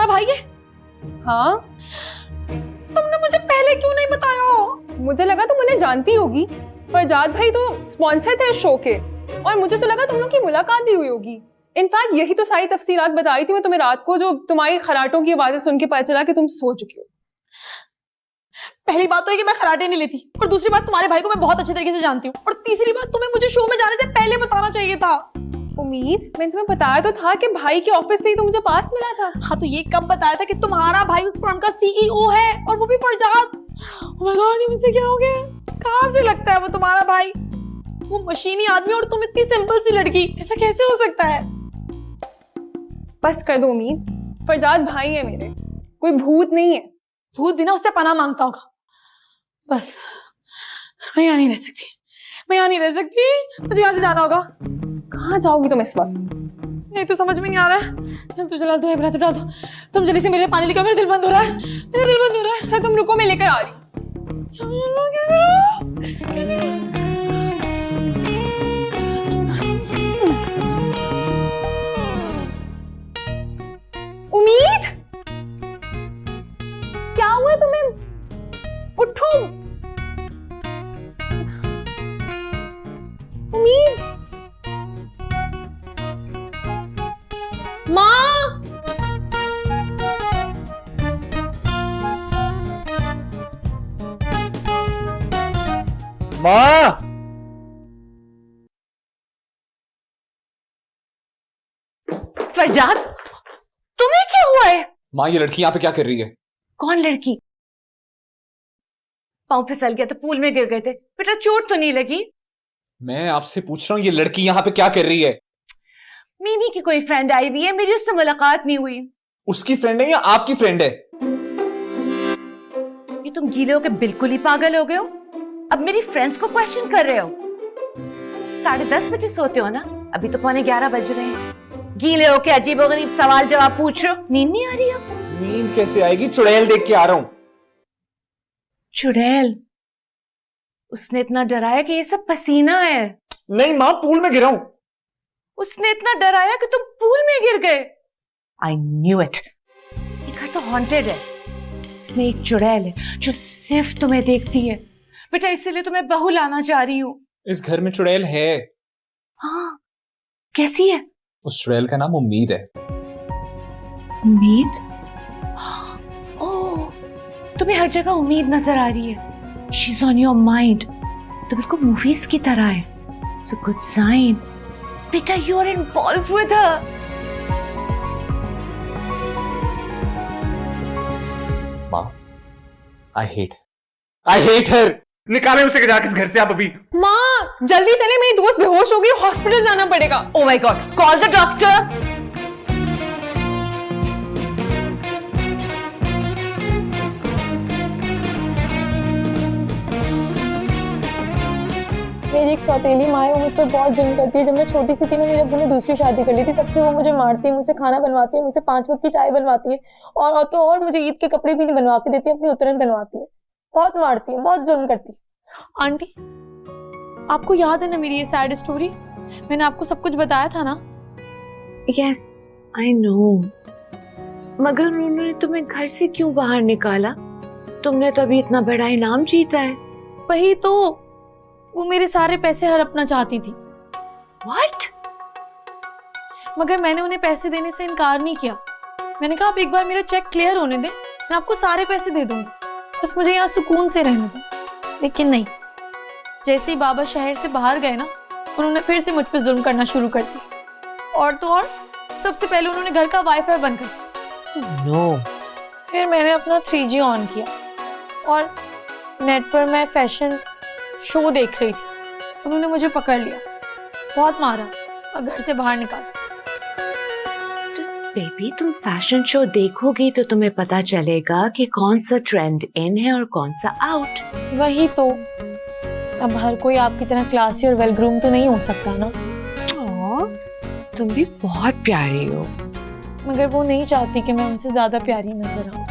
भाई है? हाँ, तुमने मुझे पहले क्यों नहीं बताया? मुझे लगा तुम उन्हें जानती होगी। फरजाद भाई तो स्पॉन्सर थे इस शो के, और मुझे तो लगा तुम लोग की मुलाकात भी हुई होगी। इनफैक्ट यही तो सारी तफसीलात बताई थी मैं तुम्हें रात को, जो तुम्हारी खराटों की आवाजें सुन के पता चला कि तुम सो चुकी हो। पहली बात तो है कि मैं खराटे नहीं लेती, और दूसरी बात तुम्हारे भाई को मैं बहुत अच्छे तरीके से जानती हूँ, और तीसरी बात तुम्हें मुझे शो में जाने से पहले बताना चाहिए था। उम्मीद, मैंने तुम्हें बताया तो था कि भाई के ऑफिस से ही तो मुझे पास मिला था। हाँ तो ये कब बताया था कि तुम्हारा भाई उस फर्म का सीईओ है, और वो भी फरजाद? ओह माय गॉड, ये मुझसे क्या हो गया? कहाँ से लगता है वो तुम्हारा भाई? वो मशीनी आदमी और तुम इतनी सिंपल सी लड़की, ऐसा कैसे हो सकता है? बस कर दो उम्मीद, फरजाद भाई है मेरे, कोई भूत नहीं है। भूत भी ना उससे पनाह मांगता होगा। बस मैं यहाँ नहीं रह सकती, मैं यहाँ नहीं रह सकती, मुझे यहाँ से जाना होगा। कहाँ जाओगी तुम इस वक्त? नहीं तो समझ में नहीं आ रहा है। चल तू चला दो, बना तो डाल दो। तुम जल्दी से मेरे लिए पानी लेकर, मेरा दिल बंद हो रहा है, मेरा दिल बंद हो रहा है। अच्छा तुम रुको, मैं लेकर आ रही। क्या करूं? क्या करूं? उम्मीद, क्या हुआ तुम्हें? उठो उम्मीद। माँ, माँ, फरजाद, तुम्हें क्या हुआ है? माँ ये लड़की यहाँ पे क्या कर रही है? कौन लड़की? पाँव फिसल गया तो पूल में गिर गए थे। बेटा चोट तो नहीं लगी? मैं आपसे पूछ रहा हूँ ये लड़की यहाँ पे क्या कर रही है? मीमी की कोई फ्रेंड आई हुई है, मेरी उससे मुलाकात नहीं हुई। उसकी फ्रेंड है या आपकी फ्रेंड है? ये तुम गीले हो के बिल्कुल ही पागल हो गए हो। अब मेरी फ्रेंड्स को क्वेश्चन कर रहे हो। 10:30 बजे सोते हो ना, अभी तो 11:15 बज रहे हैं। गीले हो के अजीबोगरीब सवाल जवाब पूछ रहे हो। नींद नहीं आ रही है? नींद कैसे आएगी? चुड़ैल देख के आ रहा हूँ। चुड़ैल? उसने इतना डराया कि ये सब पसीना है। नहीं माँ, पूल में गिरा हूं। उसने इतना डराया कि तुम पूल में गिर गए। I knew it. ये घर तो हॉन्टेड है। इसमें एक चुड़ैल है जो सिर्फ तुम्हें देखती है। बेटा इसीलिए तुम्हें बहू लाना चाह रही हूँ। इस घर में चुड़ैल है। हाँ, कैसी है? उस चुड़ैल का नाम उम्मीद है। उम्मीद? ओह, तुम्हें हर जगह उम्मीद नजर आ रही है। She's on your mind. तो बिल्कुल मूवीज की तरह है। It's a good sign. बेटा you're involved with her. माँ, I hate her. निकालें उसे जाके इस घर से आप अभी। माँ जल्दी चले, मेरी दोस्त बेहोश हो गई, हॉस्पिटल जाना पड़ेगा। Oh my God, call the doctor. मेरी एक सौतेली माँ है, वो मुझ पर बहुत जिद करती है। जब मैं छोटी सी थी ना, मेरे अब्बू ने दूसरी शादी कर ली थी, तब से वो मुझे मारती है, मुझसे खाना बनवाती है, मुझसे 5 वक्त की चाय बनवाती है, और मुझे ईद के कपड़े भी नहीं बनवा के देती, अपनी उतरन बनवाती है। बहुत मारती है, बहुत जुल्म करती है। आंटी, आपको याद है ना मेरी ये सैड स्टोरी? मैंने आपको सब कुछ बताया था ना? Yes, I know. मगर उन्होंने तुम्हें घर से क्यों बाहर निकाला? तुमने तो अभी इतना बड़ा इनाम जीता है। वही तो, वो मेरे सारे पैसे हड़पना चाहती थी। What? मगर मैंने उन्हें पैसे देने से इनकार नहीं किया। मैंने कहा आप एक बार मेरा चेक क्लियर होने दें, मैं आपको सारे पैसे दे दूंगी, बस मुझे यहाँ सुकून से रहने दें। लेकिन नहीं, जैसे ही बाबा शहर से बाहर गए ना, उन्होंने फिर से मुझ पर जुल्म करना शुरू कर दिया। और तो और, सबसे पहले उन्होंने घर का वाईफाई बंद कर दिया। No. फिर मैंने अपना 3G ऑन किया और नेट पर मैं फैशन शो देख रही थी। उन्होंने मुझे पकड़ लिया, बहुत मारा और घर से बाहर निकाला। बेबी तुम फैशन शो देखोगी तो तुम्हें पता चलेगा कि कौन सा ट्रेंड इन है और कौन सा आउट। वही तो, अब हर कोई आपकी तरह क्लासी और वेल ग्रूम तो नहीं हो सकता ना। तुम भी बहुत प्यारी हो। मगर वो नहीं चाहती कि मैं उनसे ज्यादा प्यारी नजर आऊं।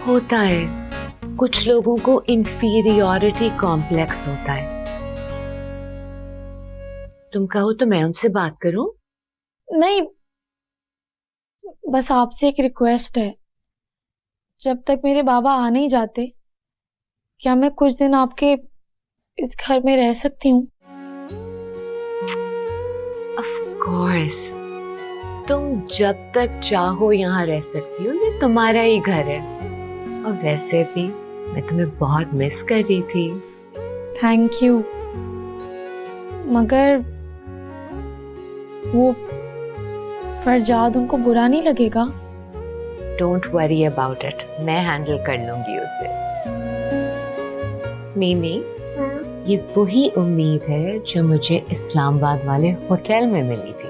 होता है, कुछ लोगों को इंफीरियॉरिटी कॉम्प्लेक्स होता है। तुम कहो तो मैं उनसे बात करूं? नहीं, बस आपसे एक रिक्वेस्ट है, जब तक मेरे बाबा आ नहीं जाते, क्या मैं कुछ दिन आपके इस घर में रह सकती हूँ? Of course, तुम जब तक चाहो यहाँ रह सकती हो, ये तुम्हारा ही घर है। और वैसे भी मैं तुम्हें बहुत मिस कर रही थी। थैंक यू, मगर वो फरजाद, उनको बुरा नहीं लगेगा? डोंट वरी अबाउट इट, मैं हैंडल कर लूंगी उसे। मीमी, ये वही उम्मीद है जो मुझे इस्लामाबाद वाले होटल में मिली थी।